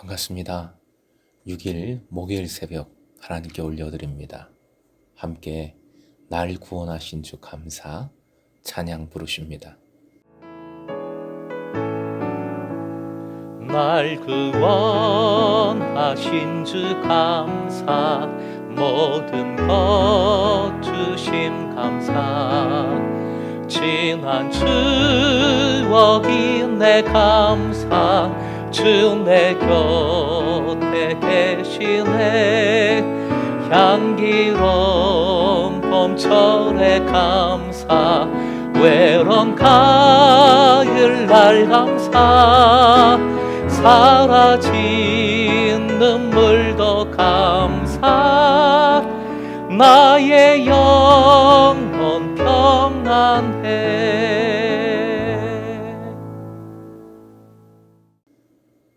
반갑습니다. 6일 목요일 새벽 하나님께 올려드립니다. 함께 날 구원하신 주 감사 찬양 부르십니다. 날 구원하신 주 감사, 모든 것 주심 감사. 지난 추억이 내 감사, 주 내 곁에 계시네. 향기로운 봄철의 감사, 외로운 가을날 감사. 사라진 눈물도 감사, 나의 영혼 평안해.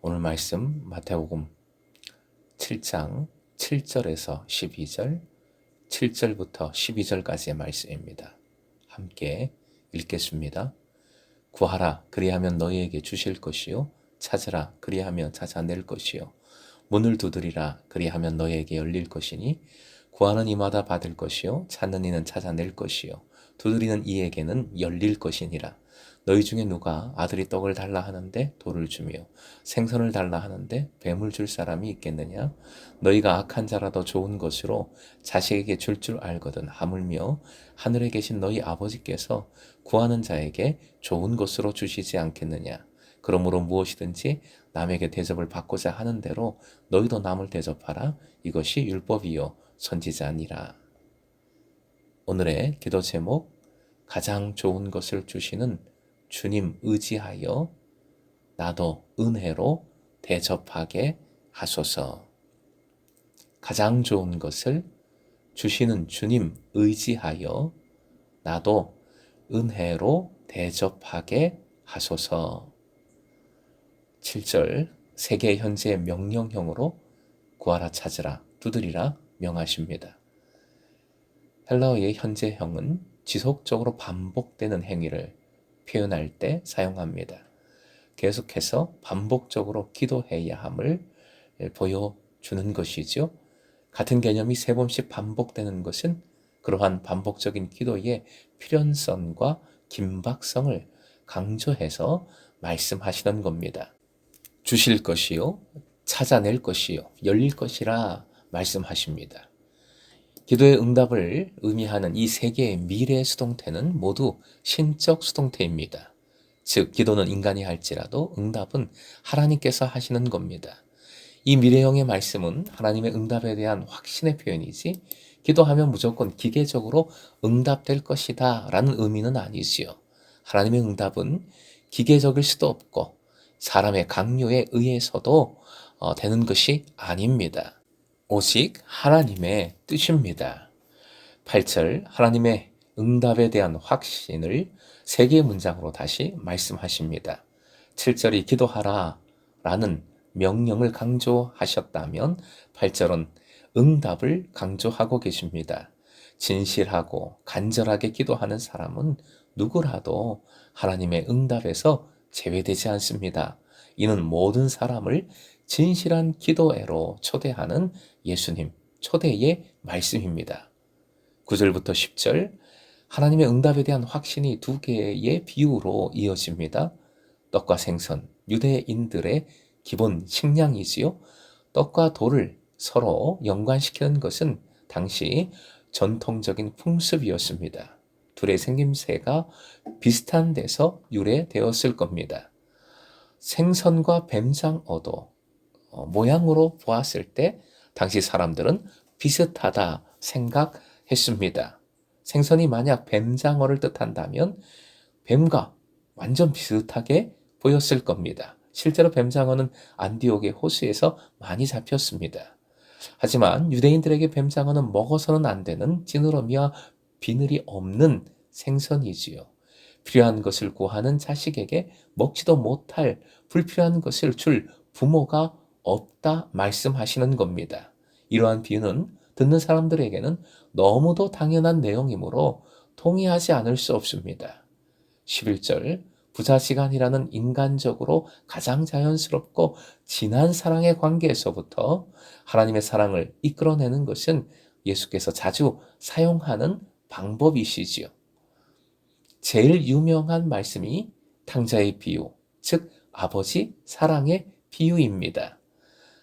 오늘 말씀 마태복음 7장 7절에서 12절, 7절부터 12절까지의 말씀입니다. 함께 읽겠습니다. 구하라, 그리하면 너희에게 주실 것이요, 찾으라, 그리하면 찾아낼 것이요, 문을 두드리라, 그리하면 너희에게 열릴 것이니, 구하는 이마다 받을 것이요, 찾는 이는 찾아낼 것이요, 두드리는 이에게는 열릴 것이니라. 너희 중에 누가 아들이 떡을 달라 하는데 돌을 주며 생선을 달라 하는데 뱀을 줄 사람이 있겠느냐? 너희가 악한 자라도 좋은 것으로 자식에게 줄 줄 알거든 하물며 하늘에 계신 너희 아버지께서 구하는 자에게 좋은 것으로 주시지 않겠느냐? 그러므로 무엇이든지 남에게 대접을 받고자 하는 대로 너희도 남을 대접하라. 이것이 율법이요 선지자니라. 오늘의 기도 제목, 가장 좋은 것을 주시는 주님 의지하여 나도 은혜로 대접하게 하소서. 가장 좋은 것을 주시는 주님 의지하여 나도 은혜로 대접하게 하소서. 7절, 세계 현재 명령형으로 구하라, 찾으라, 두드리라 명하십니다. 헬라어의 현재형은 지속적으로 반복되는 행위를 표현할 때 사용합니다. 계속해서 반복적으로 기도해야 함을 보여주는 것이죠. 같은 개념이 3번씩 반복되는 것은 그러한 반복적인 기도의 필연성과 긴박성을 강조해서 말씀하시는 겁니다. 주실 것이요, 찾아낼 것이요, 열릴 것이라 말씀하십니다. 기도의 응답을 의미하는 이 세 개의 미래 수동태는 모두 신적 수동태입니다. 즉, 기도는 인간이 할지라도 응답은 하나님께서 하시는 겁니다. 이 미래형의 말씀은 하나님의 응답에 대한 확신의 표현이지, 기도하면 무조건 기계적으로 응답될 것이다 라는 의미는 아니지요. 하나님의 응답은 기계적일 수도 없고 사람의 강요에 의해서도 되는 것이 아닙니다. 오직 하나님의 뜻입니다. 8절, 하나님의 응답에 대한 확신을 3개의 문장으로 다시 말씀하십니다. 7절이 기도하라 라는 명령을 강조하셨다면 8절은 응답을 강조하고 계십니다. 진실하고 간절하게 기도하는 사람은 누구라도 하나님의 응답에서 제외되지 않습니다. 이는 모든 사람을 진실한 기도회로 초대하는 예수님 초대의 말씀입니다. 9절부터 10절, 하나님의 응답에 대한 확신이 2개의 비유로 이어집니다. 떡과 생선, 유대인들의 기본 식량이지요. 떡과 돌을 서로 연관시키는 것은 당시 전통적인 풍습이었습니다. 둘의 생김새가 비슷한 데서 유래되었을 겁니다. 생선과 뱀장어도 모양으로 보았을 때 당시 사람들은 비슷하다 생각했습니다. 생선이 만약 뱀장어를 뜻한다면 뱀과 완전 비슷하게 보였을 겁니다. 실제로 뱀장어는 안디옥의 호수에서 많이 잡혔습니다. 하지만 유대인들에게 뱀장어는 먹어서는 안 되는 지느러미와 비늘이 없는 생선이지요. 필요한 것을 구하는 자식에게 먹지도 못할 불필요한 것을 줄 부모가 없다 말씀하시는 겁니다. 이러한 비유는 듣는 사람들에게는 너무도 당연한 내용이므로 동의하지 않을 수 없습니다. 11절, 부자시간이라는 인간적으로 가장 자연스럽고 진한 사랑의 관계에서부터 하나님의 사랑을 이끌어내는 것은 예수께서 자주 사용하는 방법이시지요. 제일 유명한 말씀이 탕자의 비유, 즉 아버지 사랑의 비유입니다.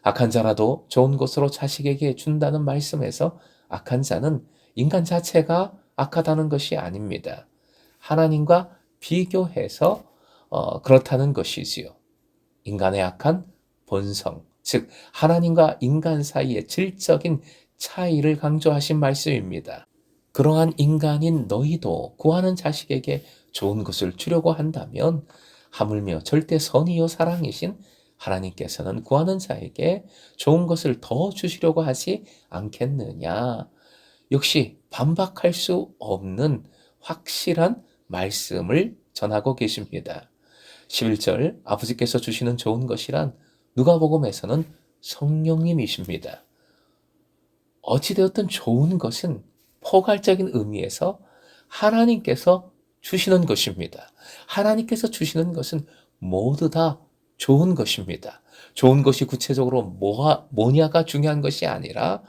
악한 자라도 좋은 것으로 자식에게 준다는 말씀에서 악한 자는 인간 자체가 악하다는 것이 아닙니다. 하나님과 비교해서 그렇다는 것이지요. 인간의 악한 본성, 즉 하나님과 인간 사이의 질적인 차이를 강조하신 말씀입니다. 그러한 인간인 너희도 구하는 자식에게 좋은 것을 주려고 한다면 하물며 절대 선이요 사랑이신 하나님께서는 구하는 자에게 좋은 것을 더 주시려고 하지 않겠느냐. 역시 반박할 수 없는 확실한 말씀을 전하고 계십니다. 11절 아버지께서 주시는 좋은 것이란 누가복음에서는 성령님이십니다. 어찌되었든 좋은 것은 포괄적인 의미에서 하나님께서 주시는 것입니다. 하나님께서 주시는 것은 모두 다 좋은 것입니다. 좋은 것이 구체적으로 뭐냐가 중요한 것이 아니라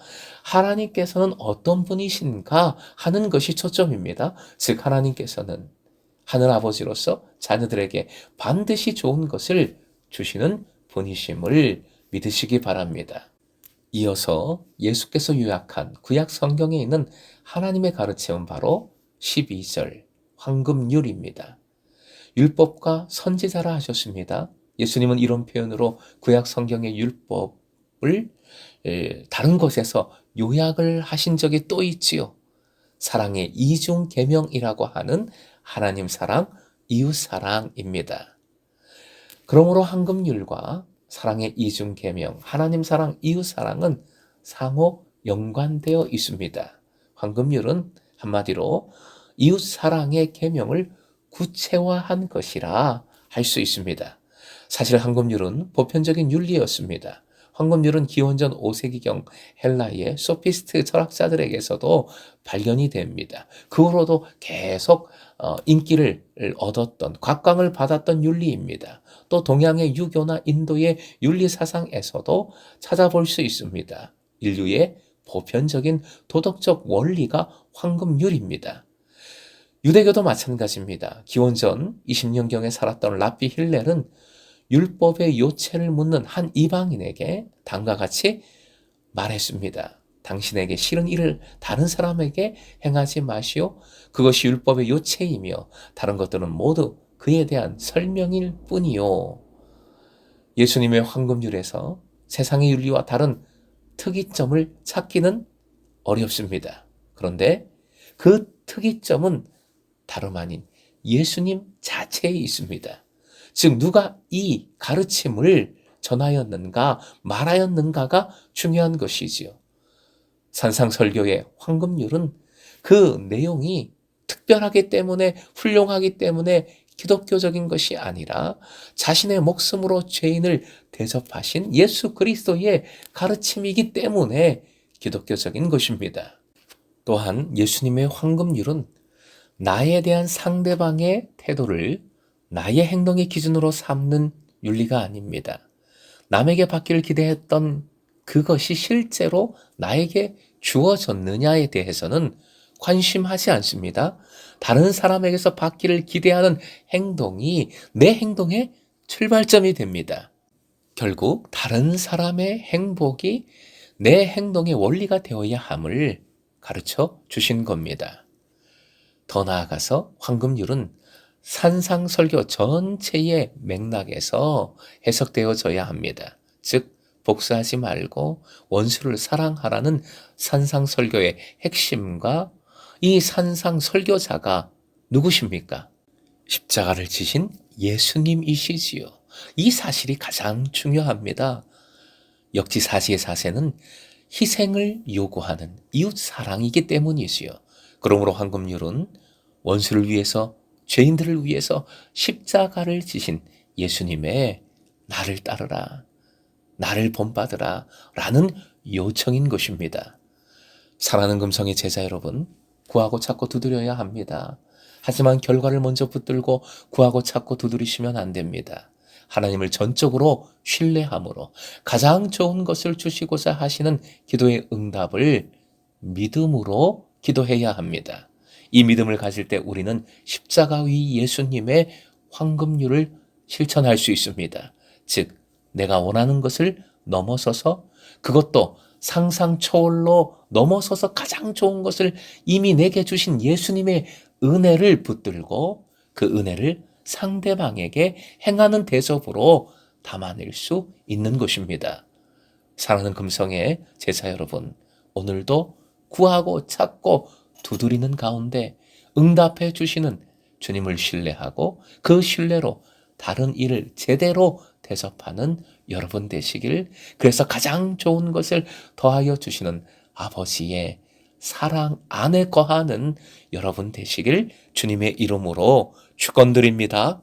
하나님께서는 어떤 분이신가 하는 것이 초점입니다. 즉 하나님께서는 하늘아버지로서 자녀들에게 반드시 좋은 것을 주시는 분이심을 믿으시기 바랍니다. 이어서 예수께서 요약한 구약 성경에 있는 하나님의 가르침은 바로 12절 황금률입니다. 율법과 선지자라 하셨습니다. 예수님은 이런 표현으로 구약 성경의 율법을 다른 곳에서 요약을 하신 적이 또 있지요. 사랑의 이중 계명이라고 하는 하나님 사랑, 이웃 사랑입니다. 그러므로 황금률과 사랑의 이중 계명, 하나님 사랑, 이웃 사랑은 상호 연관되어 있습니다. 황금률은 한마디로 이웃 사랑의 계명을 구체화한 것이라 할 수 있습니다. 사실 황금률은 보편적인 윤리였습니다. 황금률은 기원전 5세기경 헬라의 소피스트 철학자들에게서도 발견이 됩니다. 그 후로도 계속 인기를 얻었던, 각광을 받았던 윤리입니다. 또 동양의 유교나 인도의 윤리 사상에서도 찾아볼 수 있습니다. 인류의 보편적인 도덕적 원리가 황금률입니다. 유대교도 마찬가지입니다. 기원전 20년경에 살았던 랍비 힐렐은 율법의 요체를 묻는 한 이방인에게 다음과 같이 말했습니다. 당신에게 싫은 일을 다른 사람에게 행하지 마시오. 그것이 율법의 요체이며 다른 것들은 모두 그에 대한 설명일 뿐이요. 예수님의 황금률에서 세상의 윤리와 다른 특이점을 찾기는 어렵습니다. 그런데 그 특이점은 다름 아닌 예수님 자체에 있습니다. 즉 누가 이 가르침을 전하였는가 말하였는가가 중요한 것이지요. 산상설교의 황금률은 그 내용이 특별하기 때문에 훌륭하기 때문에 기독교적인 것이 아니라 자신의 목숨으로 죄인을 대접하신 예수 그리스도의 가르침이기 때문에 기독교적인 것입니다. 또한 예수님의 황금률은 나에 대한 상대방의 태도를 나의 행동의 기준으로 삼는 윤리가 아닙니다. 남에게 받기를 기대했던 그것이 실제로 나에게 주어졌느냐에 대해서는 관심하지 않습니다. 다른 사람에게서 받기를 기대하는 행동이 내 행동의 출발점이 됩니다. 결국 다른 사람의 행복이 내 행동의 원리가 되어야 함을 가르쳐 주신 겁니다. 더 나아가서 황금률은 산상설교 전체의 맥락에서 해석되어져야 합니다. 즉 복수하지 말고 원수를 사랑하라는 산상설교의 핵심과 이 산상설교자가 누구십니까? 십자가를 지신 예수님이시지요. 이 사실이 가장 중요합니다. 역지사지의 사세는 희생을 요구하는 이웃 사랑이기 때문이지요. 그러므로 황금률은 원수를 위해서 죄인들을 위해서 십자가를 지신 예수님의 나를 따르라, 나를 본받으라 라는 요청인 것입니다. 사랑하는 금성의 제자 여러분, 구하고 찾고 두드려야 합니다. 하지만 결과를 먼저 붙들고 구하고 찾고 두드리시면 안 됩니다. 하나님을 전적으로 신뢰함으로 가장 좋은 것을 주시고자 하시는 기도의 응답을 믿음으로 기도해야 합니다. 이 믿음을 가질 때 우리는 십자가 위 예수님의 황금률을 실천할 수 있습니다. 즉, 내가 원하는 것을 넘어서서, 그것도 상상 초월로 넘어서서 가장 좋은 것을 이미 내게 주신 예수님의 은혜를 붙들고 그 은혜를 상대방에게 행하는 대접으로 담아낼 수 있는 것입니다. 사랑하는 금성의 제자 여러분, 오늘도 구하고 찾고 두드리는 가운데 응답해 주시는 주님을 신뢰하고 그 신뢰로 다른 일을 제대로 대접하는 여러분 되시길, 그래서 가장 좋은 것을 더하여 주시는 아버지의 사랑 안에 거하는 여러분 되시길 주님의 이름으로 축원드립니다.